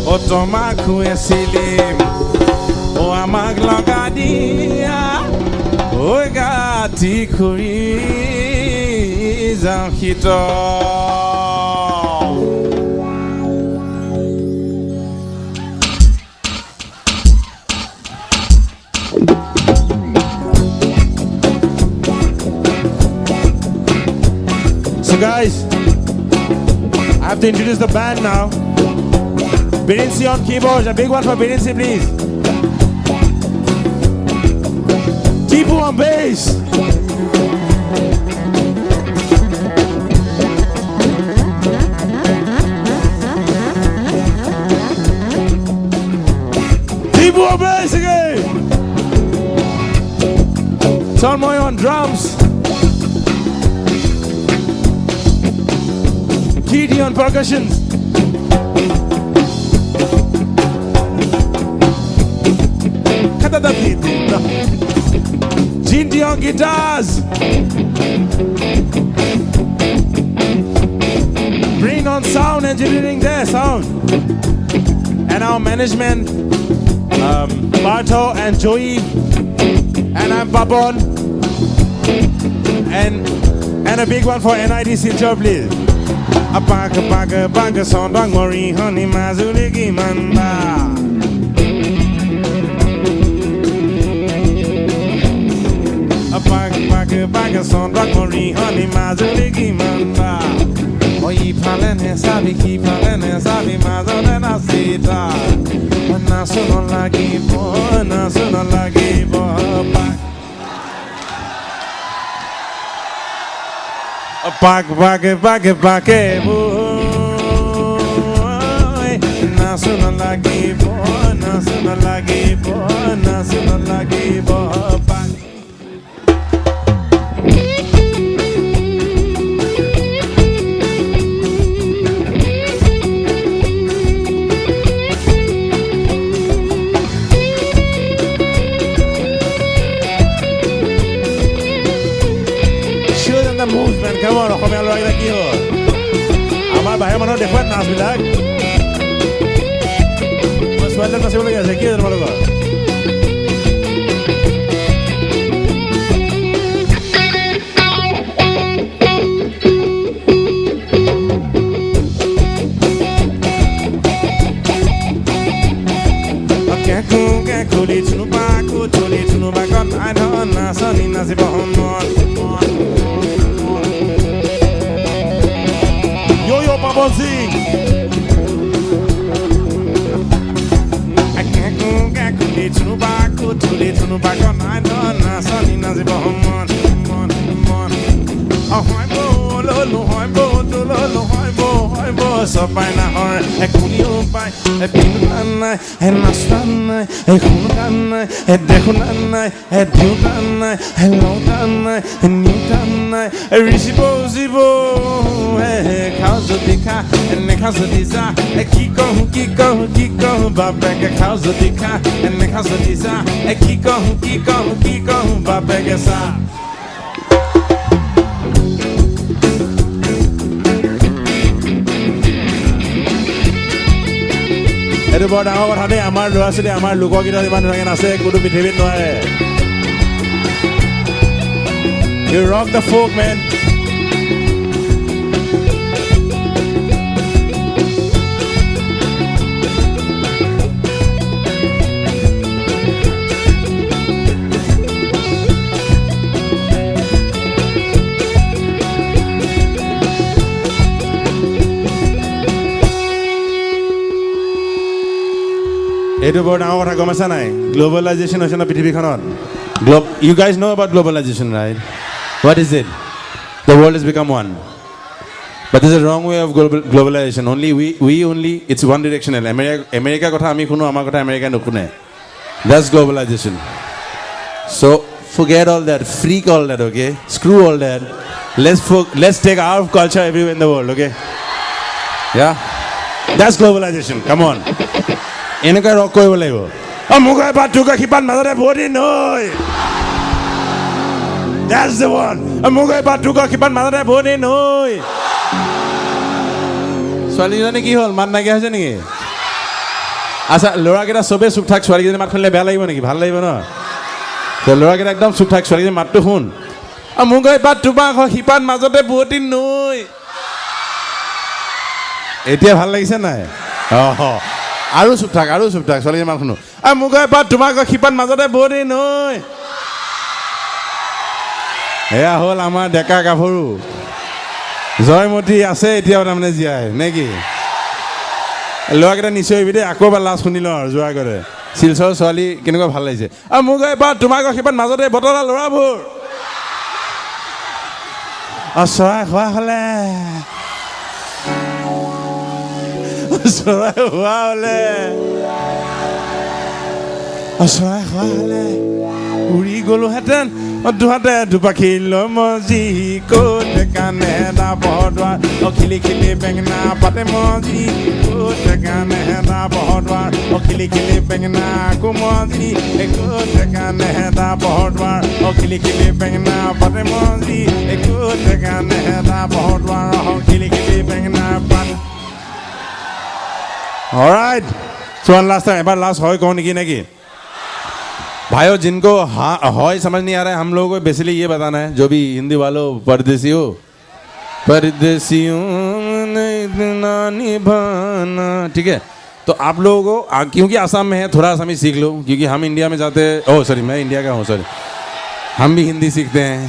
O tomar conhecilim O amag logadia O gati kuri Zanhito So guys, I have to introduce the band now. Birinci on keyboards, a big one for Birinci please. Tipu on bass. Tipu on bass again. Solmoy on drums. TD on percussions. Jindy on guitars. Bring on sound engineering there, sound. And our management, Barto and Joey. And I'm Papon. And a big one for NIDC job, please. A paga son dog mori honey mazuligi manda. A paga son dog mori honey mazuligi manda. Oi palene sabi mazole na sita. Naso no lagi bo Pack, national lagi bo, pack. Show them the movement, come on, come on, like you. Amar bahaya mano dekhwat nas bilag. Swallow na sebole gase ki darmalo ko. Kuli tunu ba kon I know na sani na se bon. Yo yo Papon sing. Kuli tunu ba kon I know na sani na se bon. So by na hor e kuniyo bai e pinana e nastana e khunana e dekhunana e dyutana e lotana e nitana e risibo e causa dikha e ne causa disa e kiko babega causa dikha e ne causa disa e kiko babega sa. Itu bawa dango berhati amar dua sini amar luka kita di mana dengan nasi kudu bithibit noe. You rock the folk, man. Itu bawa dango berhati gomasa nai. Globalization ocean of pithibit kanon. You guys know about globalization, right? What is it? The world has become one. But there's a wrong way of globalization. Only it's one directional. America kotha ami kuno, amar kotha America nukune. That's globalization. So forget all that, freak all that, okay? Screw all that. Let's take our culture everywhere in the world, okay? Yeah? That's globalization. Come on. Enaka rock koi bolego. Amugai batuka kipan madare bodi noi. That's the one. Amugai batuka kipan madare bodi noi. Swali jane ki hol man na kya hoise niki? আচ্ছা ল'ৰাকেইটা চবেই চুপ থাক ছোৱালীকেইজনী মাত শুনিলে বেয়া লাগিব নেকি ভাল লাগিব ন ল'ৰাকেইটা একদম চুপ থাক ছোৱালীকেইজনী মাতটো শুন মোক এবাৰ তোমাৰ ঘৰ শিপাত মাজতে বুৱতী নৈ এতিয়া ভাল লাগিছে নাই আৰু চুপ থাক ছোৱালীকেইজনী মাত শুনো মোক এবাৰ তোমাৰ ঘৰ শিপাত মাজতে বুৱতী নৈ এয়া হ'ল আমাৰ ডেকা গাভৰু জয়মতী আছে এতিয়াও তাৰমানে জীয়াই নে কি ল'ৰাকেইটা নিশ্চয় আহিবি দেই আকৌ এবাৰ লাষ্ট শুনি লওঁ আৰু যোৱাৰ আগতে শিলচৰৰ ছোৱালী কেনেকুৱা ভাল লাগিছে মোক এবাৰ তোমাৰ ঘৰ শিপাত মাজতে বতৰা ল'ৰাবোৰ চৰাই হোৱা হ'লে চৰাই হোৱা হ'লে উৰি গ'লোহেঁতেন দুহাতে দুপাখি লমজি ক'ত কানে এটা বহদুৱাৰ খিলি খিলি বেঙেনা পাতে মজি ক'ত কানে এটা বহদুৱাৰ খিলি খিলি বেঙেনা কোমজি ক'ত কানে এটা বহদুৱাৰ খিলি খিলি বেঙেনা পাতে মজি ক'ত কানে এটা বহদুৱাৰ খিলি খিলি বেঙেনা পাত অলৰাইট চোৱান লাষ্ট टाइम এবাৰ লাষ্ট হয় কওঁ নেকি भाइयों जिनको हॉय समझ नहीं आ रहा है हम लोगों को बेसिकली ये बताना है जो भी हिंदी वालों परदेसियों ने इतना निभाना ठीक है तो आप लोगों को क्योंकि आसाम में है थोड़ा असमी सीख लो क्योंकि हम इंडिया में जाते हैं सॉरी मैं इंडिया का हूँ सॉरी हम भी हिंदी सीखते हैं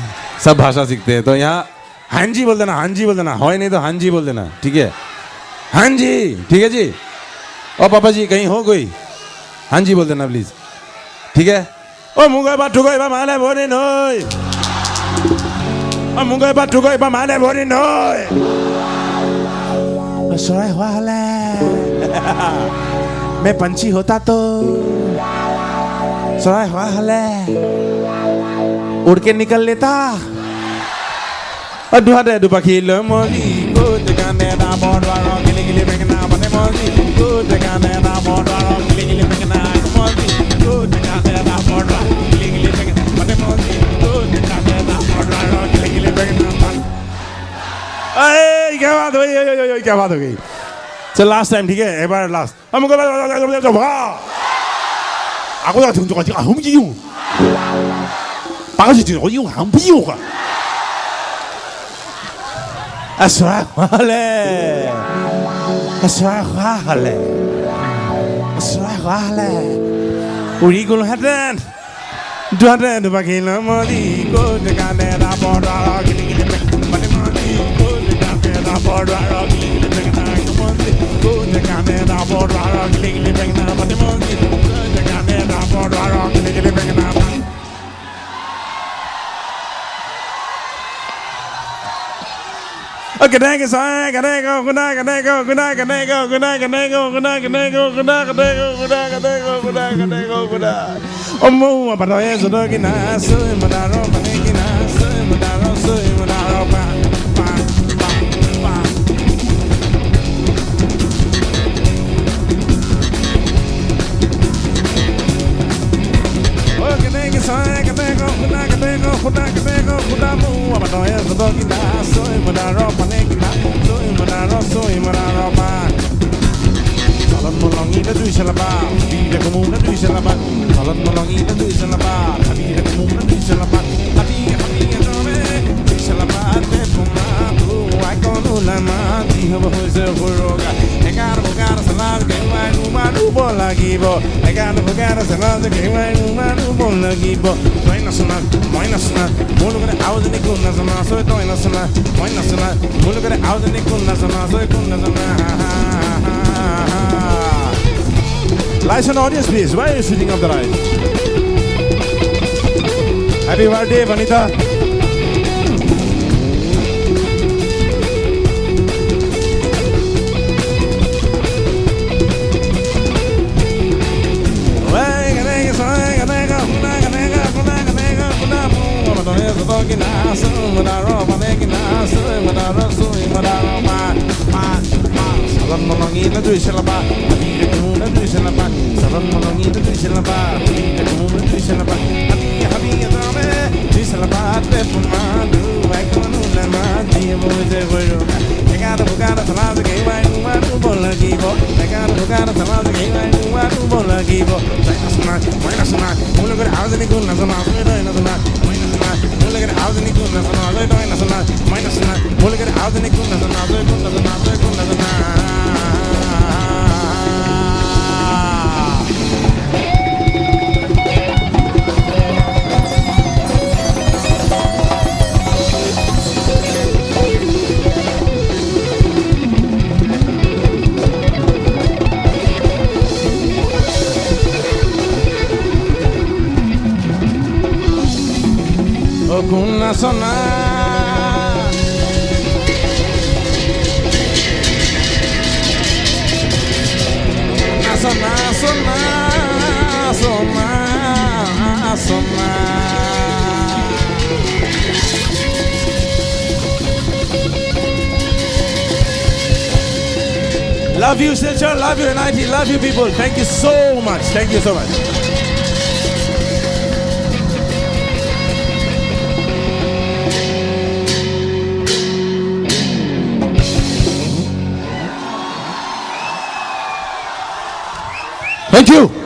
सब भाषा सीखते हैं तो यहाँ हाँ जी बोल देना हॉय नहीं तो हाँ जी बोल देना ठीक है हाँ जी ठीक है जी और पापा जी कहीं हो कोई हाँ जी बोल देना प्लीज़ ठीक है मुंगै बात ठुकै बा माले भरि नय मुंगै बात ठुकै बा माले भरि नय चराई हुआ हले मैं पंछी होता तो चराई हुआ हले उड़ के निकल लेता दुहाते दुपाखी लमजी गोट गाने दा बडवारो गिली गिली बेगना बने मजी गोट गाने दा बडवारो गिली गिली बेगना मजी गोट गाने दा बडवारो गिली गिली बेगना बने मजी गोट गाने दा बडवारो गिली गिली बेगना क्या बात हुई क्या बात हो गई चल लास्ट टाइम ठीक है एक बार लास्ट हमको aku dah tunggu aja हम जी हूँ पागल जी हूँ ये हम भी होगा Aswahale Uri gulhatan Duhata dubaki lamodi Go de gane da bordara Gili gili mekani modi Go de gane da bordara Gili gili mekani modi Go de gane da bordara Gili gili mekani modi Go de gane da bordara Gili gili mekani modi G'day go, g'day go, g'day go, g'day go, g'day go, g'day go, g'day go, g'day. Omo abatoye zodogi na so madaro paneki na so madaro pa. Oh g'day go, g'day go, g'day go, mo abatoye zodogi na so madaro paneki na so madaro pa. Salam molongi na dui salaba, vida como una dui salaba. Salam molongi na dui salaba, vida como una dui salaba. Happy adore, dui salaba te pomado, ai kono lama di hobo hoze horoga. Egar bogar salad ke mai umanu bolagibo. Egar bogar salad ke mai umanu bolagibo. Moina sana, mulu kare auze ni kunna sana, so toina sana, moina sana, mulu kare auze ni kunna sana, so kunna sana. Lights and audience, please. Why are you shooting up the lights? Happy birthday, Vanita. Salam molongi na dui salaba, vida como na dui salaba. Salam molongi na dui salaba, vida como na dui salaba. Happy adore, dui salaba te pomado, ai kono lama di hoze horoga. Egada bugada salada ke vai umanu bolagibo. Egada bugada salada ke vai umanu Kuna sona sona sona sona sona. Love you, Silchar. Love you, NIT. Love you, people. Thank you so much. Thank you so much. Thank you.